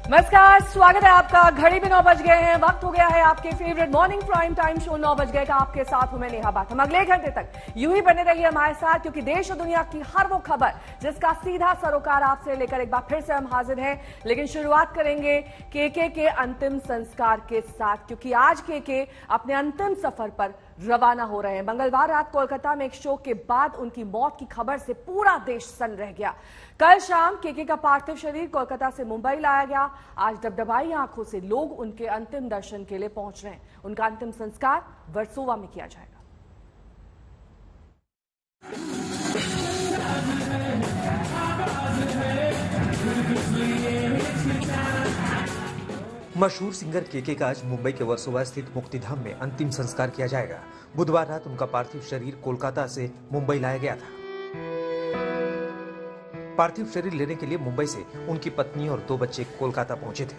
नमस्कार, स्वागत है आपका। घड़ी में 9 बज गए हैं, वक्त हो गया है आपके favourite morning prime time show 9 बज गए का। आपके साथ हूं मैं नेहा बात। हम अगले घंटे तक यूं ही बने रहिए हमारे साथ, क्योंकि देश और दुनिया की हर वो खबर जिसका सीधा सरोकार आपसे लेकर एक बार फिर से हम हाजिर हैं। लेकिन शुरुआत करेंगे केके के अंतिम संस्कार के साथ, क्योंकि आज केके अपने अंतिम सफर पर रवाना हो रहे हैं। मंगलवार रात कोलकाता में एक शो के बाद उनकी मौत की खबर से पूरा देश सन्न रह गया। कल शाम केके का पार्थिव शरीर कोलकाता से मुंबई लाया गया। आज डबडबाई आंखों से लोग उनके अंतिम दर्शन के लिए पहुंच रहे हैं। उनका अंतिम संस्कार वर्सोवा में किया जाएगा। मशहूर सिंगर केके का आज मुंबई के वर्सोवा स्थित मुक्तिधाम में अंतिम संस्कार किया जाएगा। बुधवार रात उनका पार्थिव शरीर कोलकाता से मुंबई लाया गया था। पार्थिव शरीर लेने के लिए मुंबई से उनकी पत्नी और 2 बच्चे कोलकाता पहुंचे थे।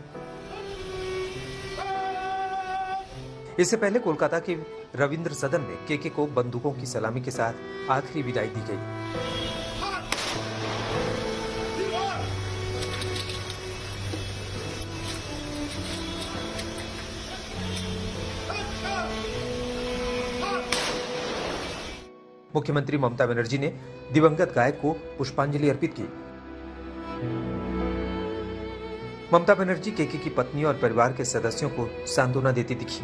इससे पहले कोलकाता के रविंद्र सदन में केके को बंदूकों की सलामी के साथ आखिरी विदाई दी गई। मुख्यमंत्री ममता बनर्जी ने दिवंगत गायक को पुष्पांजलि अर्पित की। ममता बनर्जी केके की पत्नी और परिवार के सदस्यों को सांत्वना देती दिखी।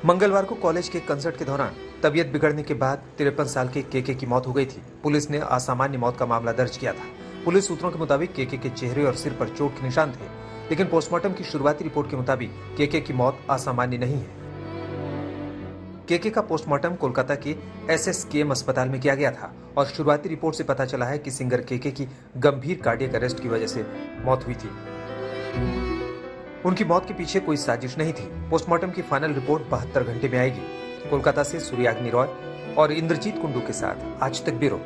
मंगलवार को कॉलेज के कंसर्ट के दौरान तबीयत बिगड़ने के बाद 53 साल के केके की मौत हो गई थी। पुलिस ने असामान्य मौत का मामला दर्ज किया था। पुलिस सूत्रों के मुताबिक केके के चेहरे और सिर पर चोट के निशान थे, लेकिन पोस्टमार्टम की शुरुआती रिपोर्ट के मुताबिक केके की मौत असामान्य नहीं है। केके का पोस्टमार्टम कोलकाता के SSKM अस्पताल में किया गया था और शुरुआती रिपोर्ट से पता चला है कि सिंगर केके की गंभीर कार्डियक अरेस्ट की वजह से मौत हुई थी। उनकी मौत के पीछे कोई साजिश नहीं थी। पोस्टमार्टम की फाइनल रिपोर्ट 72 घंटे में आएगी। कोलकाता से सूर्याग्नि रॉय और इंद्रजीत कुंडू के साथ आज तक ब्यूरो।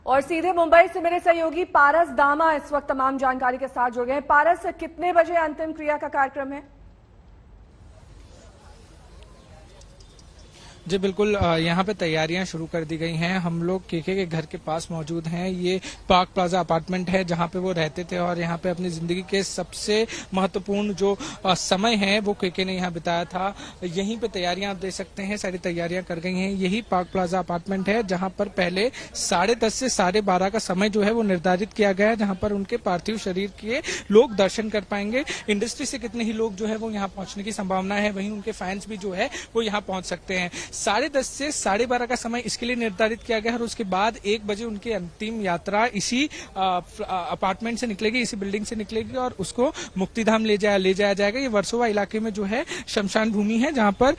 और सीधे मुंबई से मेरे सहयोगी पारस दामा इस वक्त तमाम जानकारी के साथ जुड़ गए हैं। पारस, कितने बजे अंतिम क्रिया का कार्यक्रम है? जी बिल्कुल, यहाँ पे तैयारियां शुरू कर दी गई हैं। हम लोग केके के घर के पास मौजूद हैं। ये पार्क प्लाजा अपार्टमेंट है जहाँ पे वो रहते थे और यहाँ पे अपनी जिंदगी के सबसे महत्वपूर्ण जो समय है वो केके ने यहाँ बिताया था। यहीं पे तैयारियां आप देख सकते हैं, सारी तैयारियां कर गई हैं। यही पार्क प्लाजा अपार्टमेंट है जहाँ पर पहले 10:30 से 12:30 का समय जो है वो निर्धारित किया गया है, जहाँ पर उनके पार्थिव शरीर के लोग दर्शन कर पाएंगे। इंडस्ट्री से कितने ही लोग जो है वो यहाँ पहुंचने की संभावना है, वहीं उनके फैंस भी जो है वो यहाँ पहुंच सकते हैं। 10:30 से 12:30 का समय इसके लिए निर्धारित किया गया है और उसके बाद 1 बजे उनकी अंतिम यात्रा इसी अपार्टमेंट से निकलेगी, इसी बिल्डिंग से निकलेगी और उसको मुक्तिधाम ले जाया जाएगा। ये वर्सोवा इलाके में जो है शमशान भूमि है, जहां पर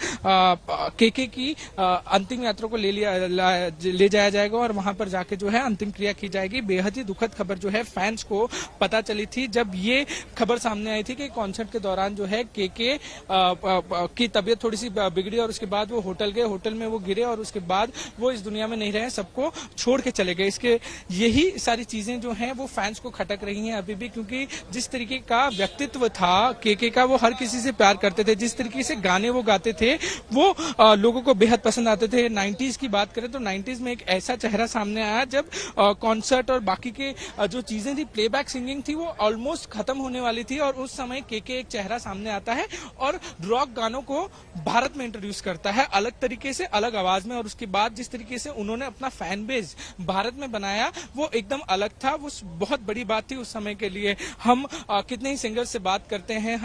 केके की अंतिम यात्रा को ले जाया जाएगा और वहां पर जाके जो है अंतिम क्रिया की जाएगी। बेहद ही दुखद खबर जो है फैंस को पता चली थी जब ये खबर सामने आई थी कि कॉन्सर्ट के दौरान जो है केके की तबीयत थोड़ी सी बिगड़ी और उसके बाद वो होटल गए, होटल में वो गिरे और उसके बाद वो इस दुनिया में नहीं रहे, सबको छोड़ के चले गए। इसके यही सारी चीजें जो हैं वो फैंस को खटक रही हैं अभी भी, क्योंकि जिस तरीके का व्यक्तित्व था केके का, वो हर किसी से प्यार करते थे। जिस तरीके से गाने वो गाते थे वो लोगों को बेहद पसंद आते थे। 90s की बात करें तो 90s में एक ऐसा चेहरा सामने आया जब कॉन्सर्ट और बाकी के जो चीजें थी, प्लेबैक सिंगिंग थी, वो ऑलमोस्ट खत्म होने वाली थी और उस समय केके एक चेहरा सामने आता है और रॉक गानों को भारत में इंट्रोड्यूस करता है अलग तरीके से, अलग आवाज में। और उसके बाद जिस तरीके से उन्होंने अपना फैन बेस भारत में बनाया वो एकदम अलग था। वो बहुत बड़ी बात थी उस समय के लिए। हम कितने ही सिंगर्स से बात करते हैं,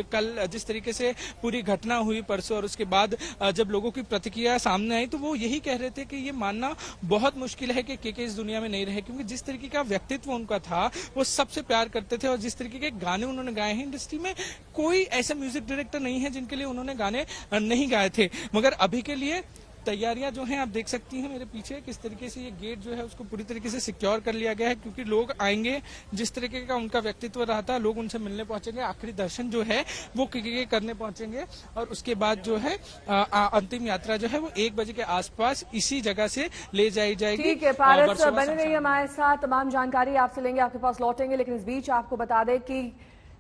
कल जिस तरीके से पूरी घटना हुई परसों और उसके बाद जब लोगों की प्रतिक्रिया सामने आई तो वो यही कह रहे थे कि ये मानना बहुत मुश्किल है कि केके इस दुनिया में नहीं रहे, क्योंकि जिस तरीके का व्यक्तित्व उनका था वो सबसे प्यार करते थे और जिस तरीके के गाने उन्होंने गाए हैं, इंडस्ट्री में कोई ऐसा म्यूजिक डायरेक्टर नहीं है जिनके लिए उन्होंने गाने नहीं गाए थे। मगर अभी के लिए तैयारियां जो हैं आप देख सकती हैं मेरे पीछे, किस तरीके से ये गेट जो है उसको पूरी तरीके से सिक्योर कर लिया गया है, क्योंकि लोग आएंगे, जिस तरीके का उनका व्यक्तित्व रहा था, लोग उनसे मिलने पहुंचेंगे, आखिरी दर्शन जो है वो केके करने पहुंचेंगे और उसके बाद जो है अंतिम यात्रा जो है वो 1 बजे के आसपास इसी जगह से ले जाई जाएगी। ठीक है पारस, बने रहिए हमारे साथ, तमाम जानकारी आपसे लेंगे, आपके पास लौटेंगे। लेकिन इस बीच आपको बता दें कि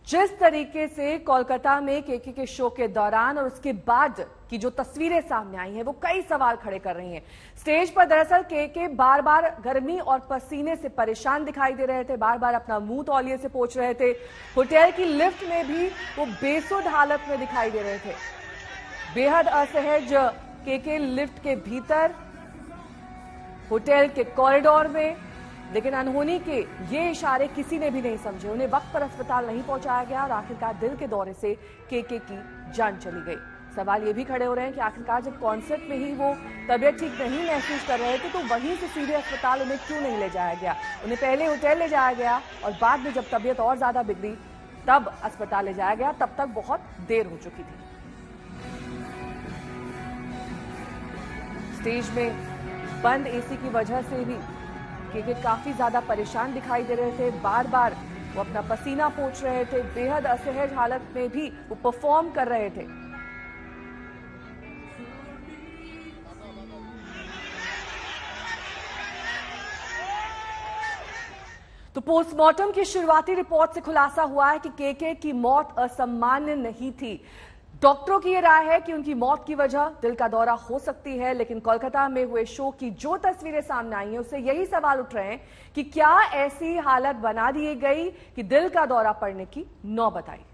जिस तरीके से कोलकाता में केके के शो के दौरान और उसके बाद की जो तस्वीरें सामने आई हैं वो कई सवाल खड़े कर रही हैं। स्टेज पर दरअसल केके बार बार गर्मी और पसीने से परेशान दिखाई दे रहे थे, बार बार अपना मुंह तौलिए से पोंछ रहे थे। होटल की लिफ्ट में भी वो बेसुध हालत में दिखाई दे रहे थे, बेहद असहज केके लिफ्ट के भीतर, होटल के कॉरिडोर में। लेकिन अनहोनी के ये इशारे किसी ने भी नहीं समझे, उन्हें वक्त पर अस्पताल नहीं पहुंचाया गया और आखिरकार दिल के दौरे से केके की जान चली गई। सवाल ये भी खड़े हो रहे हैं कि आखिरकार जब कॉन्सर्ट में ही वो तबियत ठीक नहीं महसूस कर रहे थे तो वहीं से सीधे अस्पताल उन्हें क्यों नहीं ले जाया गया। उन्हें पहले होटल ले जाया गया और बाद में जब तबियत और ज्यादा बिगड़ी तब अस्पताल ले जाया गया, तब तक बहुत देर हो चुकी थी। स्टेज में बंद एसी की वजह से भी केके काफी ज्यादा परेशान दिखाई दे रहे थे, बार बार वो अपना पसीना पोंछ रहे थे, बेहद असहज हालत में भी वो परफॉर्म कर रहे थे। तो पोस्टमार्टम की शुरुआती रिपोर्ट से खुलासा हुआ है कि केके की मौत असामान्य नहीं थी। डॉक्टरों की यह राय है कि उनकी मौत की वजह दिल का दौरा हो सकती है, लेकिन कोलकाता में हुए शो की जो तस्वीरें सामने आई हैं उससे यही सवाल उठ रहे हैं कि क्या ऐसी हालत बना दी गई कि दिल का दौरा पड़ने की नौबत आई।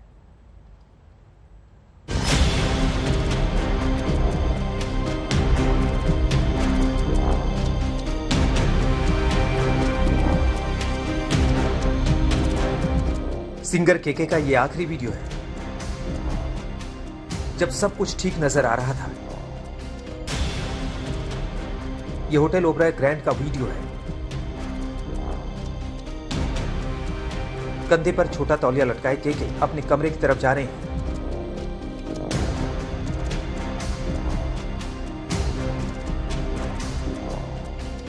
सिंगर केके का ये आखिरी वीडियो है जब सब कुछ ठीक नजर आ रहा था। यह होटल ओबराय ग्रैंड का वीडियो है। कंधे पर छोटा तौलिया लटकाए केके अपने कमरे की तरफ जा रहे हैं।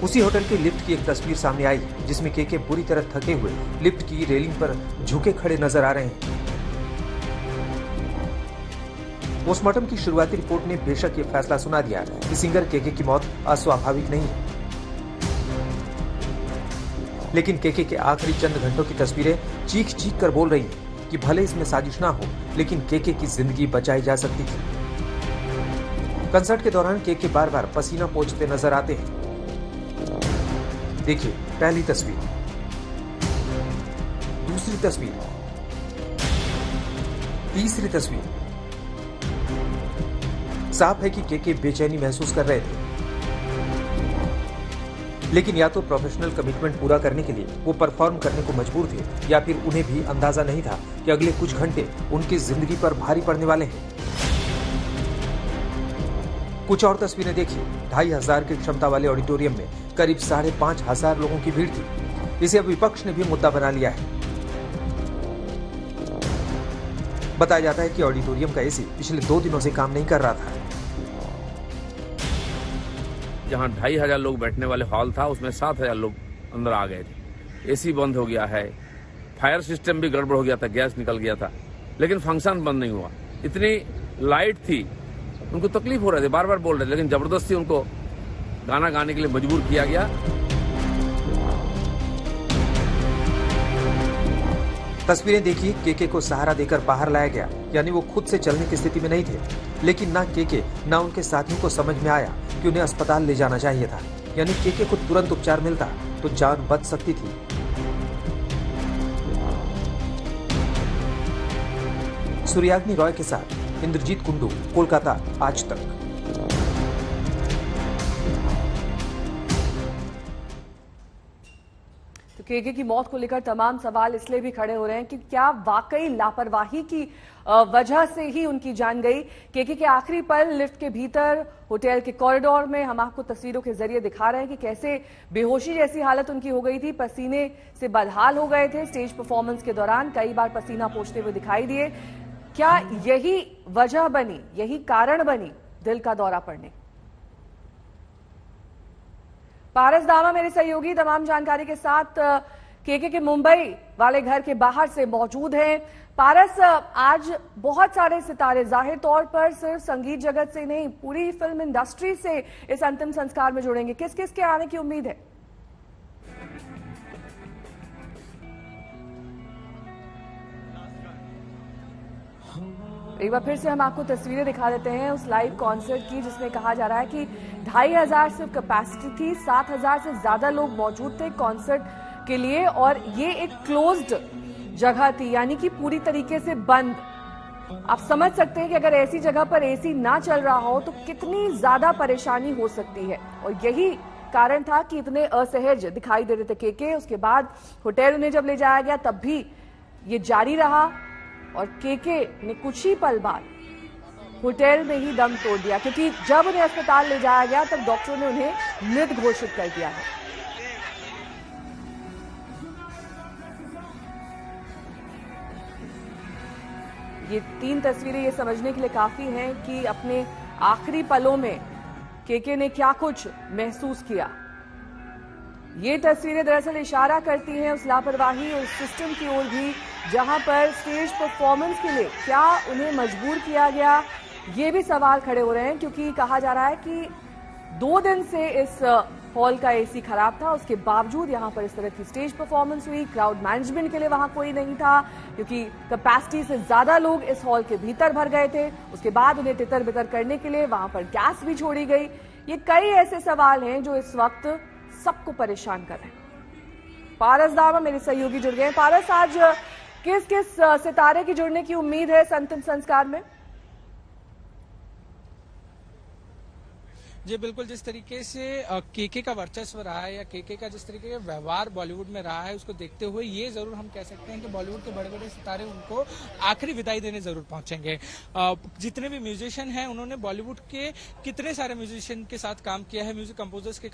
उसी होटल के लिफ्ट की एक तस्वीर सामने आई जिसमें केके बुरी तरह थके हुए लिफ्ट की रेलिंग पर झुके खड़े नजर आ रहे हैं। पोस्टमार्टम की शुरुआती रिपोर्ट ने बेशक ये फैसला सुना दिया कि सिंगर केके की मौत अस्वाभाविक नहीं है, लेकिन केके के आखिरी चंद घंटों की तस्वीरें चीख चीख कर बोल रही हैं कि भले इसमें साजिश ना हो, लेकिन केके की जिंदगी बचाई जा सकती थी। कंसर्ट के दौरान केके बार बार पसीना पोंछते नजर आते हैं। देखिए पहली तस्वीर, दूसरी तस्वीर, तीसरी तस्वीर। साफ है कि केके बेचैनी महसूस कर रहे थे, लेकिन या तो प्रोफेशनल कमिटमेंट पूरा करने के लिए वो परफॉर्म करने को मजबूर थे, या फिर उन्हें भी अंदाजा नहीं था कि अगले कुछ घंटे उनकी जिंदगी पर भारी पड़ने वाले हैं। कुछ और तस्वीरें देखिए। 2500 की क्षमता वाले ऑडिटोरियम में करीब 5500 लोगों की भीड़ थी। इसे अब विपक्ष ने भी मुद्दा बना लिया है। बताया जाता है कि ऑडिटोरियम का एसी पिछले 2 दिनों से काम नहीं कर रहा था। जहां 2500 लोग बैठने वाले हॉल था उसमें 7000 लोग अंदर आ गए थे। एसी बंद हो गया है, फायर सिस्टम भी गड़बड़ हो गया था, गैस निकल गया था, लेकिन फंक्शन बंद नहीं हुआ। इतनी लाइट थी, उनको तकलीफ हो रही थी, बार बार बोल रहे थे, लेकिन जबरदस्ती उनको गाना गाने के लिए मजबूर किया गया। तस्वीरें देखिए, केके को सहारा देकर बाहर लाया गया, यानी वो खुद से चलने की स्थिति में नहीं थे। लेकिन ना केके ना उनके साथियों को समझ में आया कि उन्हें अस्पताल ले जाना चाहिए था, यानी केके को तुरंत उपचार मिलता तो जान बच सकती थी। सूर्याग्नि रॉय के साथ इंद्रजीत कुंडू, कोलकाता, आज तक। तो केके की मौत को लेकर तमाम सवाल इसलिए भी खड़े हो रहे हैं कि क्या वाकई लापरवाही की वजह से ही उनकी जान गई। केके के आखिरी पल लिफ्ट के भीतर होटल के कॉरिडोर में हम आपको तस्वीरों के जरिए दिखा रहे हैं कि कैसे बेहोशी जैसी हालत उनकी हो गई थी, पसीने से बदहाल हो गए थे। स्टेज परफॉर्मेंस के दौरान कई बार पसीना पोंछते हुए दिखाई दिए। क्या यही वजह बनी, यही कारण बनी दिल का दौरा पड़ने? पारस दामा मेरे सहयोगी तमाम जानकारी के साथ केके के मुंबई वाले घर के बाहर से मौजूद हैं। पारस, आज बहुत सारे सितारे जाहिर तौर पर सिर्फ संगीत जगत से नहीं, पूरी फिल्म इंडस्ट्री से इस अंतिम संस्कार में जुड़ेंगे। किस किस के आने की उम्मीद है? एक बार फिर से हम आपको तस्वीरें दिखा देते हैं उस लाइव कॉन्सर्ट की, जिसमें कहा जा रहा है कि 2500 सिर्फ कैपेसिटी थी, 7000 से ज्यादा लोग मौजूद थे कॉन्सर्ट के लिए, और ये एक क्लोज्ड जगह थी, यानी कि पूरी तरीके से बंद। आप समझ सकते हैं कि अगर ऐसी जगह पर एसी ना चल रहा हो तो कितनी ज्यादा परेशानी हो सकती है, और यही कारण था कि इतने असहज दिखाई दे रहे थे केके। उसके बाद होटल उन्हें जब ले जाया गया तब भी ये जारी रहा, और केके ने कुछ ही पल बाद होटल में ही दम तोड़ दिया, क्योंकि जब उन्हें अस्पताल ले जाया गया तब डॉक्टरों ने उन्हें मृत घोषित कर दिया है। ये 3 तस्वीरें ये समझने के लिए काफी हैं कि अपने आखिरी पलों में केके ने क्या कुछ महसूस किया। ये तस्वीरें दरअसल इशारा करती हैं उस लापरवाही और सिस्टम की ओर भी, जहां पर स्टेज परफॉर्मेंस के लिए क्या उन्हें मजबूर किया गया, ये भी सवाल खड़े हो रहे हैं, क्योंकि कहा जा रहा है कि 2 दिन से इस हॉल का एसी खराब था, उसके बावजूद यहां पर इस तरह की स्टेज परफॉर्मेंस हुई। क्राउड मैनेजमेंट के लिए वहां कोई नहीं था, क्योंकि कैपेसिटी से ज्यादा लोग इस हॉल के भीतर भर गए थे। उसके बाद उन्हें तितर बितर करने के लिए वहां पर गैस भी छोड़ी गई। ये कई ऐसे सवाल हैं जो इस वक्त सबको परेशान कर रहे हैं। पारस दामा मेरे सहयोगी जुड़ गए। पारस, आज किस किस सितारे की जुड़ने की उम्मीद है अंतिम संस्कार में? जी बिल्कुल, जिस तरीके से केके का वर्चस्व रहा है या केके का जिस तरीके का व्यवहार बॉलीवुड में रहा है, उसको देखते हुए ये जरूर हम कह सकते हैं कि बॉलीवुड के बड़े बड़े सितारे उनको आखिरी विदाई देने जरूर पहुंचेंगे। जितने भी म्यूजिशियन हैं उन्होंने बॉलीवुड के कितने सारे म्यूजिशियन के साथ काम किया है, म्यूजिक कंपोजर्स के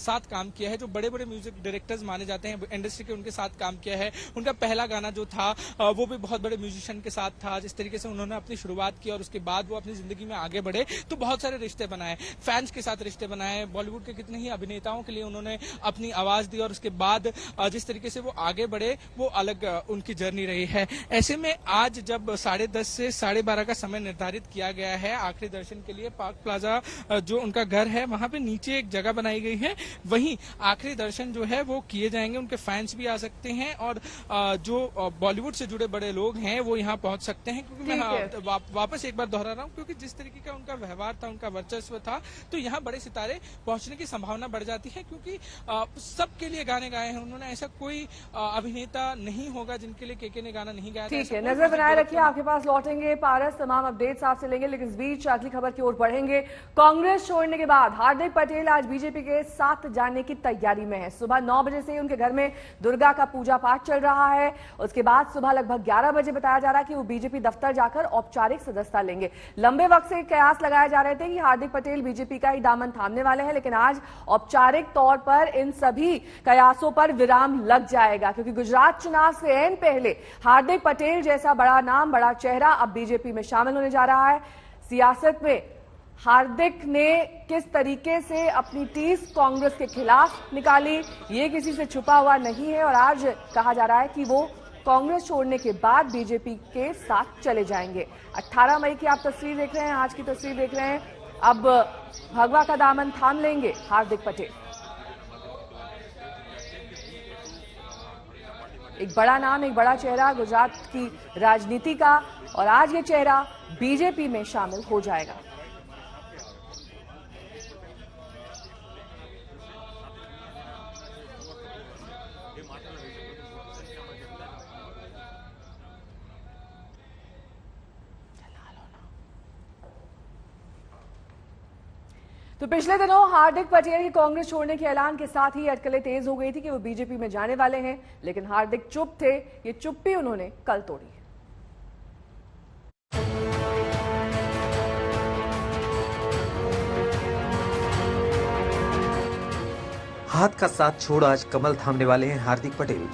साथ काम किया है, जो बड़े बड़े म्यूजिक डायरेक्टर्स माने जाते हैं इंडस्ट्री के, उनके साथ काम किया है। उनका पहला गाना जो था वो भी बहुत बड़े म्यूजिशियन के साथ था। जिस तरीके से उन्होंने अपनी शुरुआत की और उसके बाद वो अपनी जिंदगी में आगे बढ़े, तो बहुत सारे रिश्ते बनाए, फैंस के साथ रिश्ते बनाए, बॉलीवुड के कितने ही अभिनेताओं के लिए उन्होंने अपनी आवाज दी, और उसके बाद जिस तरीके से वो आगे बढ़े वो अलग उनकी जर्नी रही है। ऐसे में आज जब 10:30 से 12:30 का समय निर्धारित किया गया है आखिरी दर्शन के लिए, पार्क प्लाजा जो उनका घर है वहां पे नीचे एक जगह बनाई गई है, वहीं आखिरी दर्शन जो है वो किए जाएंगे। उनके फैंस भी आ सकते हैं और जो बॉलीवुड से जुड़े बड़े लोग हैं वो यहाँ पहुंच सकते हैं। क्योंकि मैं वापस एक बार दोहरा रहा हूँ, क्योंकि जिस तरीके का उनका व्यवहार था, उनका वर्चस्व था, तो यहाँ बड़े सितारे पहुंचने की संभावना बढ़ जाती है, क्योंकि सबके लिए गाने गाए हैं उन्होंने। ऐसा कोई अभिनेता नहीं होगा जिनके लिए केके ने गाना नहीं गाया। ठीक है, नजर बनाए रखिए, आपके पास लौटेंगे पारस, तमाम अपडेट्स आपसे लेंगे, लेकिन इस बीच अगली खबर की ओर बढ़ेंगे। कांग्रेस छोड़ने के बाद हार्दिक पटेल आज बीजेपी के साथ जाने की तैयारी में है। सुबह 9 बजे से उनके घर में दुर्गा का पूजा पाठ चल रहा है। उसके बाद सुबह लगभग 11 बजे बताया जा रहा है कि वो बीजेपी दफ्तर जाकर औपचारिक सदस्यता लेंगे। लंबे वक्त से कयास लगाए जा रहे थे कि हार्दिक पटेल बीजेपी का ही दामन थामने वाले हैं, लेकिन आज औपचारिक तौर पर इन सभी कयासों पर विराम लग जाएगा, क्योंकि गुजरात चुनाव से ऐन पहले हार्दिक पटेल जैसा बड़ा नाम, बड़ा चेहरा अब बीजेपी में शामिल होने जा रहा है। सियासत में हार्दिक ने किस तरीके से अपनी टीस कांग्रेस के खिलाफ निकाली, ये किसी से छुपा हुआ नहीं है, और आज कहा जा रहा है कि वो कांग्रेस छोड़ने के बाद बीजेपी के साथ चले जाएंगे। 18 मई की आप तस्वीर देख रहे हैं, आज की तस्वीर देख रहे हैं। अब भगवा का दामन थाम लेंगे हार्दिक पटेल। एक बड़ा नाम, एक बड़ा चेहरा गुजरात की राजनीति का, और आज ये चेहरा बीजेपी में शामिल हो जाएगा। तो पिछले दिनों हार्दिक पटेल की कांग्रेस छोड़ने के ऐलान के साथ ही अटकलें तेज हो गई थी कि वो बीजेपी में जाने वाले हैं, लेकिन हार्दिक चुप थे। ये चुप्पी उन्होंने कल तोड़ी। हाथ का साथ छोड़ आज कमल थामने वाले हैं हार्दिक पटेल।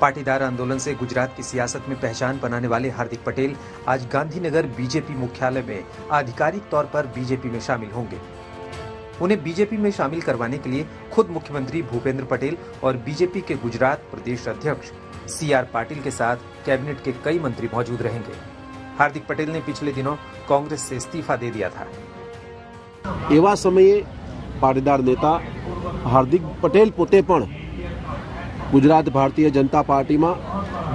पाटीदार आंदोलन से गुजरात की सियासत में पहचान बनाने वाले हार्दिक पटेल आज गांधीनगर बीजेपी मुख्यालय में आधिकारिक तौर पर बीजेपी में शामिल होंगे। उन्हें बीजेपी में शामिल करवाने के लिए खुद मुख्यमंत्री भूपेंद्र पटेल और बीजेपी के गुजरात प्रदेश अध्यक्ष CR पाटिल के साथ कैबिनेट के कई मंत्री मौजूद रहेंगे। हार्दिक पटेल ने पिछले दिनों कांग्रेस से इस्तीफा दे दिया था। एवा समये पाटीदार नेता हार्दिक पटेल पोते पण गुजरात भारतीय जनता पार्टी में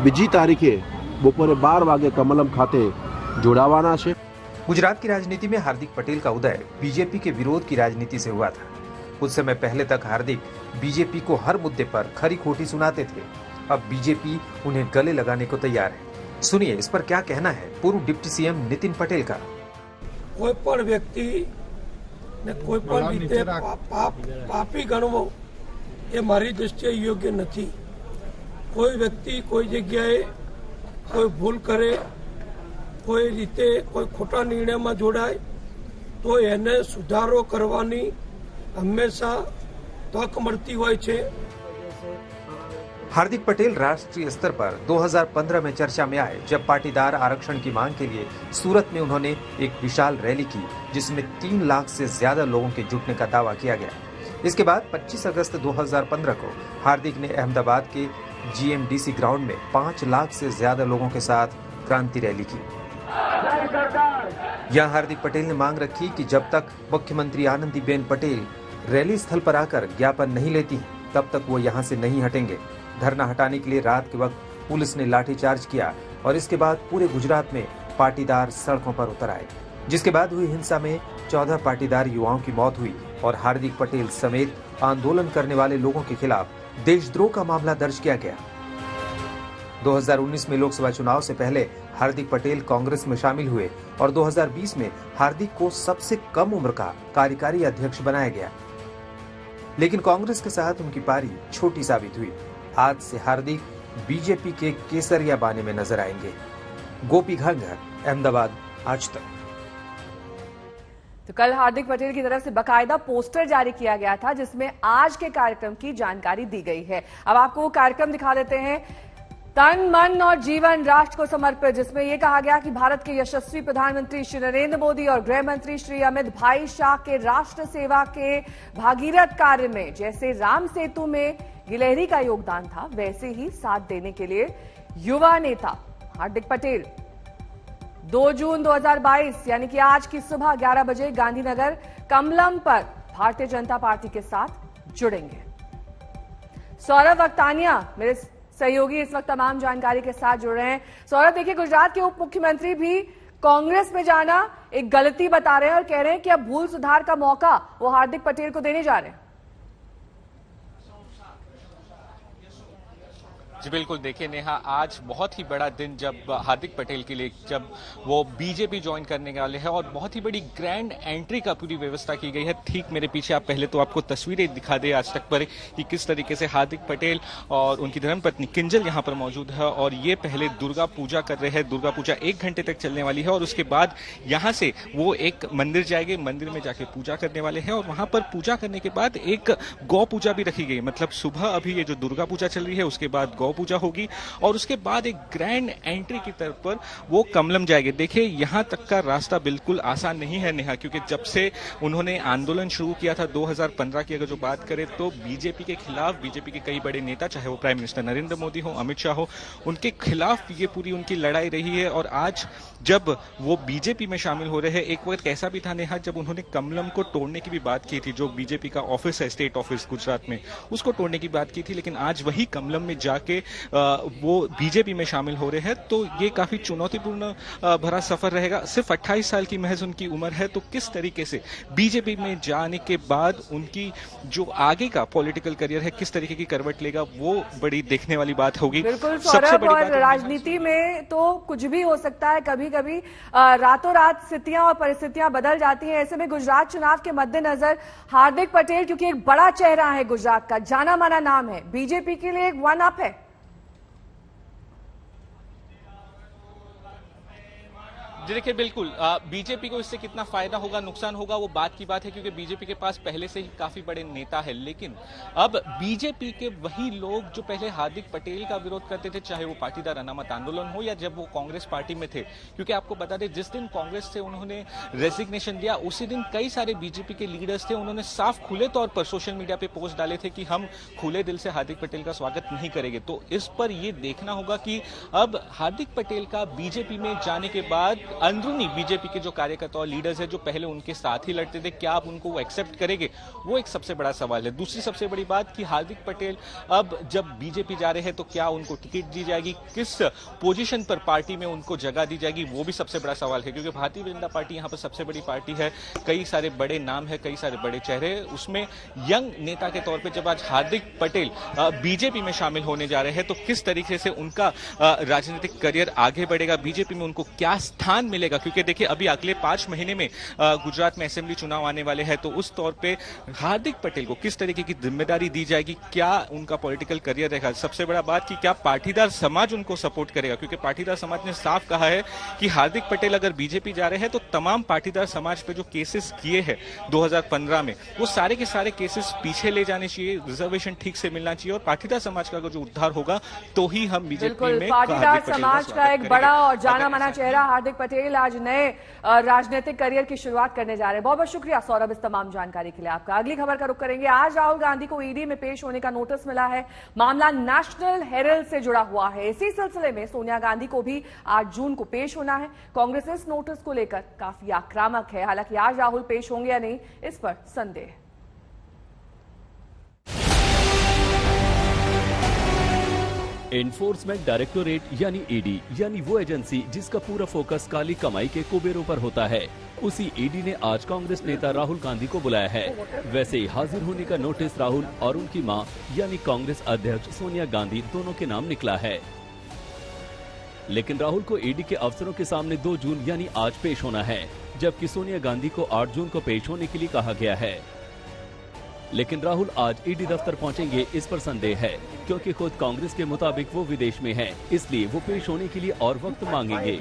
बीजी तारीखे बपोरे 12 वागे कमलम खाते જોડાવાના છે। गुजरात की राजनीति में हार्दिक पटेल का उदय बीजेपी के विरोध की राजनीति से हुआ था। कुछ समय पहले तक हार्दिक बीजेपी को हर मुद्दे पर खरी खोटी सुनाते थे। अब बीजेपी उन्हें गले लगाने को तैयार है। सुनिए इस पर क्या कहना है पूर्व डिप्टी सीएम नितिन पटेल का। कोई पण व्यक्ति ने कोई पण रीते पापी गणवो ये मारी दृष्टिए योग्य नहीं। कोई व्यक्ति कोई जगह कोई भूल करे कोई रीते कोई खोटा निर्णय में जोड़ाय तो एने सुधारो करवानी हमेशा तक मळती होय छे। हार्दिक पटेल राष्ट्रीय स्तर पर 2015 में चर्चा में आए जब पाटीदार आरक्षण की मांग के लिए सूरत में उन्होंने एक विशाल रैली की जिसमें 3 लाख से ज्यादा लोगों के जुटने का दावा किया गया। इसके बाद 25 अगस्त 2015 को हार्दिक ने अहमदाबाद के GMDC ग्राउंड में 5 लाख से ज्यादा लोगों के साथ क्रांति रैली की। यहां हार्दिक पटेल ने मांग रखी कि जब तक मुख्यमंत्री आनंदीबेन पटेल रैली स्थल पर आकर ज्ञापन नहीं लेती तब तक वो यहां से नहीं हटेंगे। धरना हटाने के लिए रात के वक्त पुलिस ने लाठीचार्ज किया और इसके बाद पूरे गुजरात में पाटीदार सड़कों पर उतर आए, जिसके बाद हुई हिंसा में 14 पाटीदार युवाओं की मौत हुई और हार्दिक पटेल समेत आंदोलन करने वाले लोगों के खिलाफ देशद्रोह का मामला दर्ज किया गया। 2019 में लोकसभा चुनाव से पहले हार्दिक पटेल कांग्रेस में शामिल हुए और 2020 में हार्दिक को सबसे कम उम्र का कार्यकारी अध्यक्ष बनाया गया, लेकिन कांग्रेस के साथ उनकी पारी छोटी साबित हुई। आज से हार्दिक बीजेपी के केसरिया बाने में नजर आएंगे। गोपी घांघर, अहमदाबाद, आज तक। तो कल हार्दिक पटेल की तरफ से बकायदा पोस्टर जारी किया गया था जिसमें आज के कार्यक्रम की जानकारी दी गई है। अब आपको वो कार्यक्रम दिखा देते हैं। तन मन और जीवन राष्ट्र को समर्पित, जिसमें यह कहा गया कि भारत के यशस्वी प्रधानमंत्री श्री नरेंद्र मोदी और गृह मंत्री श्री अमित भाई शाह के राष्ट्र सेवा के भागीरथ कार्य में जैसे राम सेतु में गिलहरी का योगदान था वैसे ही साथ देने के लिए युवा नेता हार्दिक पटेल 2 जून 2022 यानी कि आज की सुबह 11 बजे गांधीनगर कमलम पर भारतीय जनता पार्टी के साथ जुड़ेंगे। सौरभ वक्तानिया मेरे सहयोगी इस वक्त तमाम जानकारी के साथ जुड़ रहे हैं। सौरभ, देखिए गुजरात के उप मुख्यमंत्री भी कांग्रेस में जाना एक गलती बता रहे हैं और कह रहे हैं कि अब भूल सुधार का मौका वो हार्दिक पटेल को देने जा रहे हैं। जी बिल्कुल, देखिए नेहा, आज बहुत ही बड़ा दिन जब हार्दिक पटेल के लिए जब वो बीजेपी ज्वाइन करने वाले हैं और बहुत ही बड़ी ग्रैंड एंट्री का पूरी व्यवस्था की गई है। ठीक मेरे पीछे आप पहले तो आपको तस्वीरें दिखा दे आज तक पर कि किस तरीके से हार्दिक पटेल और उनकी धर्मपत्नी किंजल यहाँ पर मौजूद है और ये पहले दुर्गा पूजा कर रहे हैं। दुर्गा पूजा 1 घंटे तक चलने वाली है और उसके बाद यहाँ से वो एक मंदिर जाएंगे, मंदिर में जाके पूजा करने वाले हैं और वहां पर पूजा करने के बाद एक गौ पूजा भी रखी गई। मतलब सुबह अभी ये जो दुर्गा पूजा चल रही है उसके बाद गौ पूजा होगी और उसके बाद एक ग्रैंड एंट्री की तरफ पर वो कमलम जाएंगे। देखिए यहां तक का रास्ता बिल्कुल आसान नहीं है नेहा, क्योंकि जब से उन्होंने आंदोलन शुरू किया था 2015 की अगर जो बात करें तो बीजेपी के खिलाफ बीजेपी के कई बड़े नेता, चाहे वो प्राइम मिनिस्टर नरेंद्र मोदी हो, अमित शाह हो, उनके खिलाफ ये पूरी उनकी लड़ाई रही है। और आज जब वो बीजेपी में शामिल हो रहे हैं, एक वक्त ऐसा भी था नेहा जब उन्होंने कमलम को तोड़ने की भी बात की थी, जो बीजेपी का ऑफिस है स्टेट ऑफिस गुजरात में, उसको तोड़ने की बात की थी, लेकिन आज वही कमलम में जाके वो बीजेपी में शामिल हो रहे हैं। तो ये काफी चुनौतीपूर्ण भरा सफर रहेगा। सिर्फ 28 साल की महज उनकी उम्र है, तो किस तरीके से बीजेपी में जाने के बाद उनकी जो आगे का पॉलिटिकल करियर है किस तरीके की करवट लेगा, वो बड़ी देखने वाली बात होगी। बिल्कुल सौरभ, और राजनीति में तो कुछ भी हो सकता है, कभी कभी रातों रात स्थितियां और परिस्थितियां बदल जाती हैं। ऐसे में गुजरात चुनाव के मद्देनजर हार्दिक पटेल, क्योंकि एक बड़ा चेहरा है गुजरात का, जाना माना नाम है, बीजेपी के लिए एक 1 अप है। देखिए बिल्कुल बीजेपी को इससे कितना फायदा होगा नुकसान होगा वो बात की बात है, क्योंकि बीजेपी के पास पहले से ही काफी बड़े नेता है। लेकिन अब बीजेपी के वही लोग जो पहले हार्दिक पटेल का विरोध करते थे, चाहे वो पाटीदार अनामत आंदोलन हो या जब वो कांग्रेस पार्टी में थे, क्योंकि आपको बता दें जिस दिन कांग्रेस से उन्होंने रेजिग्नेशन दिया उसी दिन कई सारे बीजेपी के लीडर्स थे, उन्होंने साफ खुले तौर पर सोशल मीडिया पे पोस्ट डाले थे कि हम खुले दिल से हार्दिक पटेल का स्वागत नहीं करेंगे। तो इस पर यह देखना होगा कि अब हार्दिक पटेल का बीजेपी में जाने के बाद अंदरूनी बीजेपी के जो कार्यकर्ता और लीडर्स हैं जो पहले उनके साथ ही लड़ते थे, क्या आप उनको वो एक्सेप्ट करेंगे, वो एक सबसे बड़ा सवाल है। दूसरी सबसे बड़ी बात कि हार्दिक पटेल अब जब बीजेपी जा रहे हैं तो क्या उनको टिकट दी जाएगी, किस पोजीशन पर पार्टी में उनको जगह दी जाएगी, वो भी सबसे बड़ा सवाल है। क्योंकि भारतीय जनता पार्टी यहाँ पर सबसे बड़ी पार्टी है, कई सारे बड़े नाम है, कई सारे बड़े चेहरे, उसमें यंग नेता के तौर पे जब आज हार्दिक पटेल बीजेपी में शामिल होने जा रहे हैं तो किस तरीके से उनका राजनीतिक करियर आगे बढ़ेगा, बीजेपी में उनको क्या स्थान मिलेगा। क्योंकि देखिए अभी अगले 5 महीने में गुजरात में असेंबली चुनाव आने वाले हैं, तो उस तौर पे हार्दिक पटेल को किस तरीके की जिम्मेदारी दी जाएगी, क्या उनका पॉलिटिकल करियर रहेगा। सबसे बड़ा बात कि क्या पाटीदार समाज उनको सपोर्ट करेगा, क्योंकि पाटीदार समाज ने साफ कहा है कि हार्दिक पटेल अगर बीजेपी जा रहे हैं तो तमाम पाटीदार समाज पे जो केसेस किए हैं 2015 में, वो सारे के सारे केसेस पीछे ले जाने चाहिए, रिजर्वेशन ठीक से मिलना चाहिए और पाटीदार समाज का अगर जो उद्धार होगा तो ही हम बीजेपी में पाटीदार समाज का एक बड़ा और जाना माना चेहरा हार्दिक पटेल आज नए राजनीतिक करियर की शुरुआत करने जा रहे हैं। बहुत बहुत शुक्रिया सौरभ इस तमाम जानकारी के लिए आपका। अगली खबर का रुख करेंगे। आज राहुल गांधी को ईडी में पेश होने का नोटिस मिला है। मामला नेशनल हेराल्ड से जुड़ा हुआ है। इसी सिलसिले में सोनिया गांधी को भी 8 जून को पेश होना है। कांग्रेस इस नोटिस को लेकर काफी आक्रामक है। हालांकि आज राहुल पेश होंगे या नहीं, इस पर संदेह। एनफोर्समेंट डायरेक्टोरेट यानी ईडी यानी वो एजेंसी जिसका पूरा फोकस काली कमाई के कुबेरों पर होता है, उसी ईडी ने आज कांग्रेस नेता राहुल गांधी को बुलाया है। वैसे ही हाजिर होने का नोटिस राहुल और उनकी मां यानी कांग्रेस अध्यक्ष सोनिया गांधी दोनों के नाम निकला है। लेकिन राहुल को ईडी के अफसरों के सामने 2 जून यानी आज पेश होना है, जबकि सोनिया गांधी को 8 जून को पेश होने के लिए कहा गया है। लेकिन राहुल आज ईडी दफ्तर पहुंचेंगे, इस पर संदेह है, क्योंकि खुद कांग्रेस के मुताबिक वो विदेश में हैं, इसलिए वो पेश होने के लिए और वक्त मांगेंगे।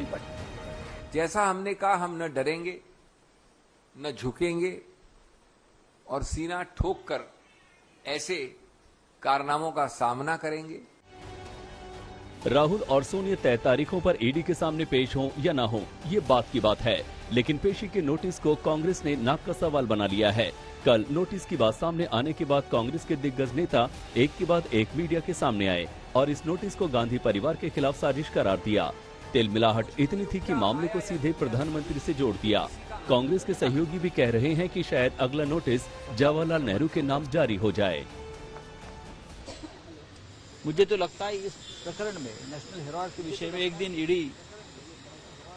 जैसा हमने कहा, हम न डरेंगे न झुकेंगे और सीना ठोक कर ऐसे कारनामों का सामना करेंगे। राहुल और सोनिया तय तारीखों पर ईडी के सामने पेश हों या ना हो, ये बात की बात है। लेकिन पेशी के नोटिस को कांग्रेस ने नाक का सवाल बना लिया है। कल नोटिस की बात सामने आने के बाद कांग्रेस के दिग्गज नेता एक के बाद एक मीडिया के सामने आए और इस नोटिस को गांधी परिवार के खिलाफ साजिश करार दिया। तिलमिलाहट इतनी थी कि मामले को सीधे प्रधानमंत्री से जोड़ दिया। कांग्रेस के सहयोगी भी कह रहे हैं कि शायद अगला नोटिस जवाहरलाल नेहरू के नाम जारी हो जाए। मुझे तो लगता है इस प्रकरण में नेशनल हेराल्ड के विषय में एक दिन ईडी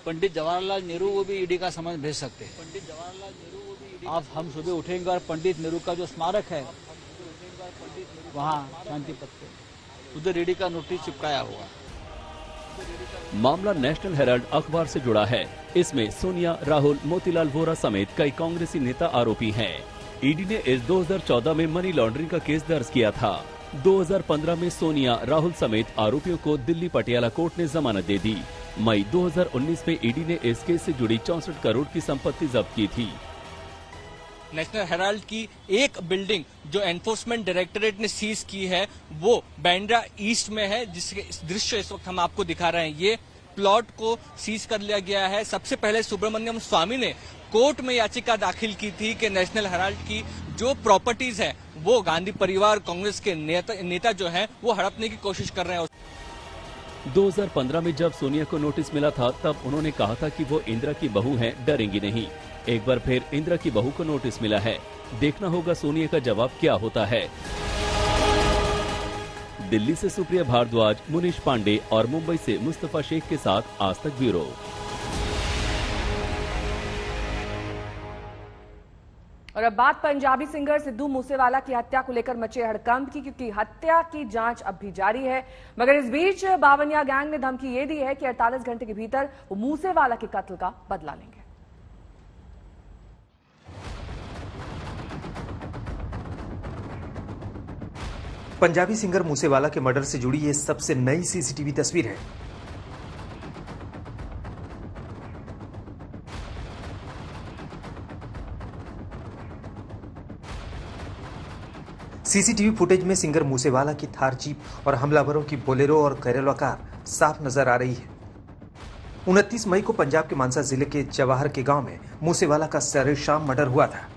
पंडित जवाहरलाल नेहरू वो भी ईडी का समन भेज सकते हैं। पंडित जवाहरलाल नेहरू वो भी आप हम सुबह उठेंगे और पंडित नेहरू का जो स्मारक है वहाँ शांति पथ पे उधर ईडी का नोटिस चिपकाया हुआ। मामला नेशनल हेराल्ड अखबार से जुड़ा है। इसमें सोनिया, राहुल, मोतीलाल वोरा समेत कई कांग्रेसी नेता आरोपी हैं। ईडी ने इस 2014 में मनी लॉन्ड्रिंग का केस दर्ज किया था। 2015 में सोनिया, राहुल समेत आरोपियों को दिल्ली पटियाला कोर्ट ने जमानत दे दी। मई 2019 में ईडी ने इस केस से जुड़ी 64 करोड़ की संपत्ति जब्त की थी। नेशनल हेराल्ड की एक बिल्डिंग जो एनफोर्समेंट डायरेक्टोरेट ने सीज की है वो बांद्रा ईस्ट में है, जिसके दृश्य इस वक्त हम आपको दिखा रहे हैं। ये प्लॉट को सीज कर लिया गया है। सबसे पहले सुब्रमण्यम स्वामी ने कोर्ट में याचिका दाखिल की थी कि नेशनल हेराल्ड की जो प्रॉपर्टीज है वो गांधी परिवार कांग्रेस के नेता जो हैं वो हड़पने की कोशिश कर रहे हैं। 2015 में जब सोनिया को नोटिस मिला था तब उन्होंने कहा था कि वो इंदिरा की बहू हैं, डरेंगी नहीं। एक बार फिर इंदिरा की बहू को नोटिस मिला है। देखना होगा सोनिया का जवाब क्या होता है। दिल्ली से सुप्रिया भारद्वाज, मुनीश पांडे और मुंबई से मुस्तफा शेख के साथ आज तक ब्यूरो। और अब बात पंजाबी सिंगर सिद्धू मूसेवाला की हत्या को लेकर मचे हड़कंप की, क्योंकि हत्या की जांच अब भी जारी है। मगर इस बीच बावनिया गैंग ने धमकी ये दी है कि 48 घंटे के भीतर वो मूसेवाला के कत्ल का बदला लेंगे। पंजाबी सिंगर मूसेवाला के मर्डर से जुड़ी ये सबसे नई सीसीटीवी तस्वीर है। सीसीटीवी फुटेज में सिंगर मूसेवाला की थार जीप और हमलावरों की बोलेरो और कैरेला कार साफ नजर आ रही है। 29 मई को पंजाब के मानसा जिले के जवाहर के गांव में मूसेवाला का सरेर शाम मर्डर हुआ था।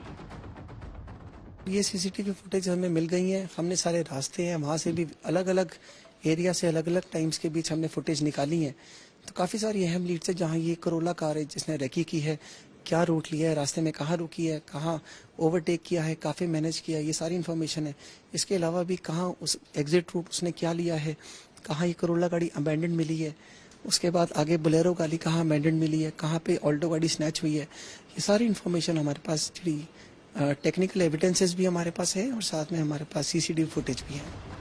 ये सीसीटीवी फुटेज हमें मिल गई है। हमने सारे रास्ते हैं वहाँ से भी अलग अलग एरिया से अलग अलग टाइम्स के बीच हमने फुटेज निकाली है। तो तो काफ़ी सारी अहम लीड्स है जहाँ ये करोला कार है जिसने रेकी की है, क्या रूट लिया है, रास्ते में कहाँ रुकी है, कहाँ ओवरटेक किया है, काफ़ी मैनेज किया है, ये सारी इन्फॉर्मेशन है। इसके अलावा भी कहाँ उस एग्जिट रूट उसने क्या लिया है, कहाँ ये करोला गाड़ी अबैंडन मिली है, उसके बाद आगे बोलेरो गाड़ी कहाँ अबैंडन मिली है, कहाँ पे ऑल्टो गाड़ी स्नैच हुई है, ये सारी इन्फॉर्मेशन हमारे पास टेक्निकल एविडेंसेस भी हमारे पास है और साथ में हमारे पास सीसीटीवी फुटेज भी है।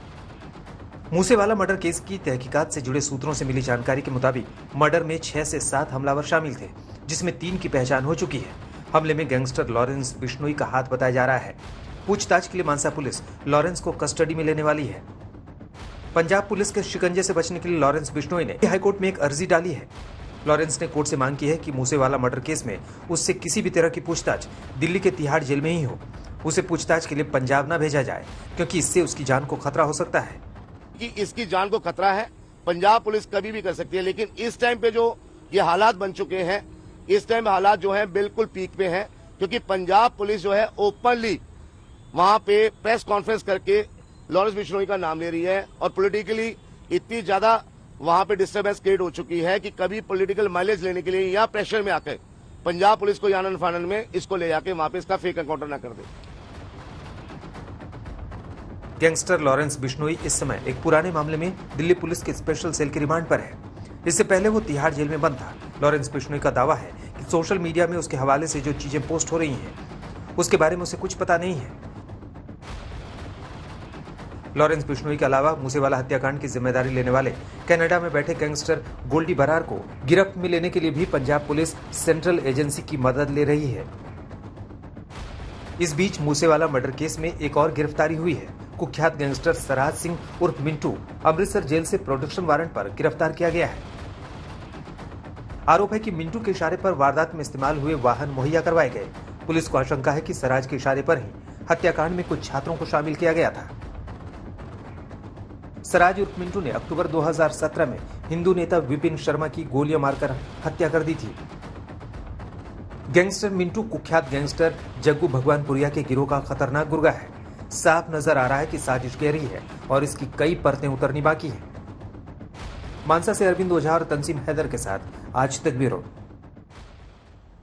मूसेवाला मर्डर केस की तहकीकात से जुड़े सूत्रों से मिली जानकारी के मुताबिक मर्डर में 6 से 7 हमलावर शामिल थे, जिसमें 3 की पहचान हो चुकी है। हमले में गैंगस्टर लॉरेंस बिश्नोई का हाथ बताया जा रहा है। पूछताछ के लिए मानसा पुलिस लॉरेंस को कस्टडी में लेने वाली है। पंजाब पुलिस के शिकंजे से बचने के लिए लॉरेंस बिश्नोई ने हाईकोर्ट में एक अर्जी डाली है। लॉरेंस ने कोर्ट से मांग की है कि मूसेवाला मर्डर केस में उससे किसी भी तरह की पूछताछ दिल्ली के तिहाड़ जेल में ही हो। उसे पूछताछ के लिए पंजाब न भेजा जाए, क्योंकि इससे उसकी जान को खतरा हो सकता है। कि इसकी जान को खतरा है, पंजाब पुलिस कभी भी कर सकती है, लेकिन इस टाइम पे जो ये हालात बन चुके हैं, इस टाइम हालात जो हैं बिल्कुल पीक पे हैं, क्योंकि पंजाब पुलिस जो है ओपनली वहां पे प्रेस कॉन्फ्रेंस करके लॉरेंस बिश्नोई का नाम ले रही है और पॉलिटिकली इतनी ज्यादा वहां पे डिस्टर्बेंस क्रिएट हो चुकी है कि कभी पॉलिटिकल माइलेज लेने के लिए या प्रेशर में आकर पंजाब पुलिस को यानन फानन में इसको ले जाके वहां पे इसका फेक एनकाउंटर न कर दे। गैंगस्टर लॉरेंस बिश्नोई इस समय एक पुराने मामले में दिल्ली पुलिस के स्पेशल सेल की रिमांड पर है। इससे पहले वो तिहाड़ जेल में बंद था। लॉरेंस बिश्नोई का दावा है कि सोशल मीडिया में उसके हवाले से जो चीजें पोस्ट हो रही हैं, उसके बारे में उसे कुछ पता नहीं है। लॉरेंस बिश्नोई के अलावा मूसेवाला हत्याकांड की जिम्मेदारी लेने वाले कनाडा में बैठे गैंगस्टर गोल्डी बरार को गिरफ्त में लेने के लिए भी पंजाब पुलिस सेंट्रल एजेंसी की मदद ले रही है। इस बीच मूसेवाला मर्डर केस में एक और गिरफ्तारी हुई है। कुख्यात गैंगस्टर सराज सिंह उर्फ मिंटू अमृतसर जेल से प्रोटेक्शन वारंट पर गिरफ्तार किया गया है। आरोप है कि मिंटू के इशारे पर वारदात में इस्तेमाल हुए वाहन मुहैया करवाए गए। पुलिस को आशंका है कि सराज के इशारे पर ही हत्याकांड में कुछ छात्रों को शामिल किया गया था। सराज उर्फ मिंटू ने अक्टूबर 2017 में हिंदू नेता विपिन शर्मा की गोलियां मारकर हत्या कर दी थी। गैंगस्टर मिंटू कुख्यात गैंगस्टर जग्गू भगवानपुरिया के गिरोह का खतरनाक गुर्गा है। साफ नजर आ रहा है कि साजिश गहरी है और इसकी कई परतें उतरनी बाकी हैं। मानसा से अरविंद ओझा और तंसीम हैदर के साथ आज तक ब्यूरो।